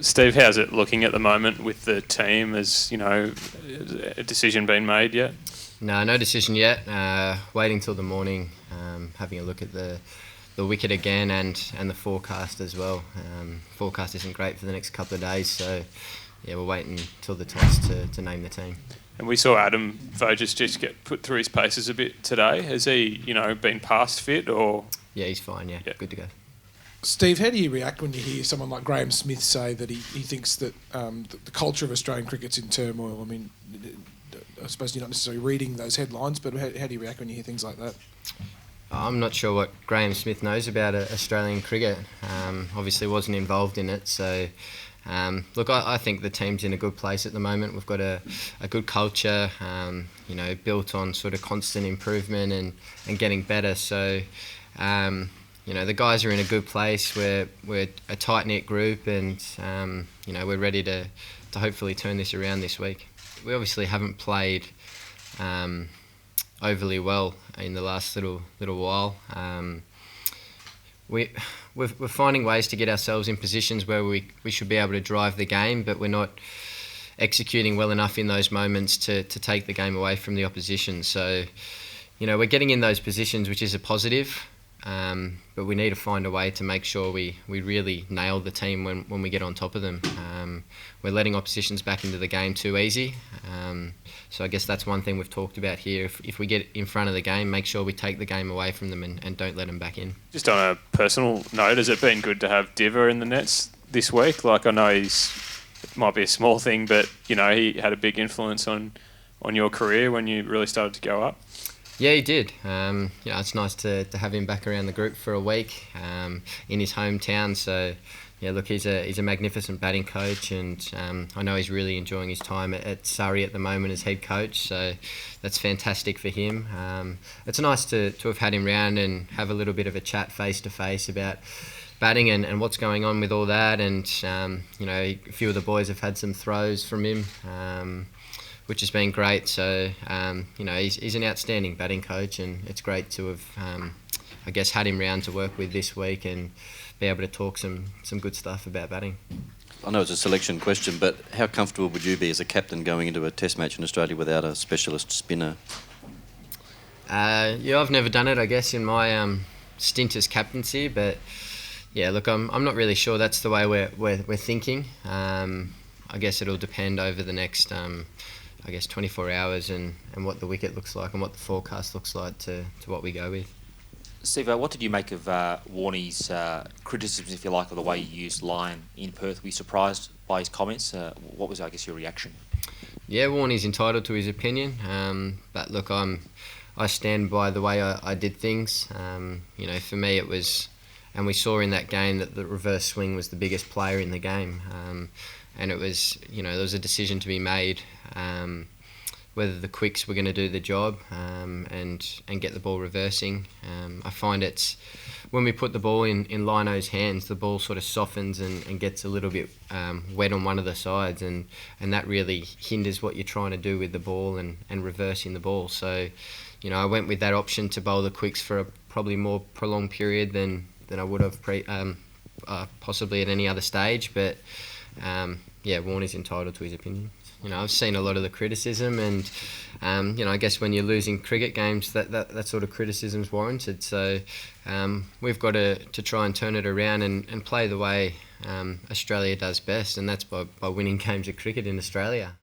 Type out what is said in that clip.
Steve, how's it looking at the moment with the team? Has a decision been made yet? No decision yet. Waiting till the morning, having a look at the wicket again and the forecast as well. Forecast isn't great for the next couple of days, so yeah, we're waiting till the toss to name the team. And we saw Adam Voges just get put through his paces a bit today. Has he, been past fit or? Yeah, he's fine. Yeah, good to go. Steve, how do you react when you hear someone like Graham Smith say that he thinks that the culture of Australian cricket's in turmoil? I mean, I suppose you're not necessarily reading those headlines, but how do you react when you hear things like that? I'm not sure what Graham Smith knows about Australian cricket. Obviously wasn't involved in it, so look, I think the team's in a good place at the moment. We've got a good culture, built on sort of constant improvement and getting better. So, the guys are in a good place. We're a tight-knit group, and we're ready to hopefully turn this around this week. We obviously haven't played overly well in the last little while. We're finding ways to get ourselves in positions where we should be able to drive the game, but we're not executing well enough in those moments to take the game away from the opposition. So, we're getting in those positions, which is a positive, but we need to find a way to make sure we really nail the team when we get on top of them. We're letting oppositions back into the game too easy. So I guess that's one thing we've talked about here. If we get in front of the game, make sure we take the game away from them and don't let them back in. Just on a personal note, has it been good to have Diver in the nets this week? Like, I know it might be a small thing, but he had a big influence on your career when you really started to go up. Yeah, he did. It's nice to have him back around the group for a week in his hometown. So, yeah, look, he's a magnificent batting coach, and I know he's really enjoying his time at Surrey at the moment as head coach. So that's fantastic for him. It's nice to have had him round and have a little bit of a chat face to face about batting and what's going on with all that. And a few of the boys have had some throws from him, which has been great. So, he's an outstanding batting coach, and it's great to have, had him round to work with this week and be able to talk some good stuff about batting. I know it's a selection question, but how comfortable would you be as a captain going into a test match in Australia without a specialist spinner? I've never done it, I guess, in my stint as captaincy, but yeah, look, I'm not really sure that's the way we're thinking. I guess it'll depend over the next 24 hours and what the wicket looks like and what the forecast looks like to what we go with. Steve, what did you make of Warnie's criticisms, if you like, of the way you used line in Perth? Were you surprised by his comments? What was, your reaction? Yeah, Warnie's entitled to his opinion, but look, I stand by the way I did things. For me it was, and we saw in that game that the reverse swing was the biggest player in the game, and it was, there was a decision to be made whether the quicks were going to do the job and get the ball reversing. I find it's when we put the ball in Lino's hands, the ball sort of softens and gets a little bit wet on one of the sides, and that really hinders what you're trying to do with the ball and reversing the ball. So, I went with that option to bowl the quicks for a probably more prolonged period than I would have possibly at any other stage. But Warnie's entitled to his opinion. I've seen a lot of the criticism, and I guess when you're losing cricket games, that sort of criticism's warranted. So we've got to try and turn it around and play the way Australia does best, and that's by winning games of cricket in Australia.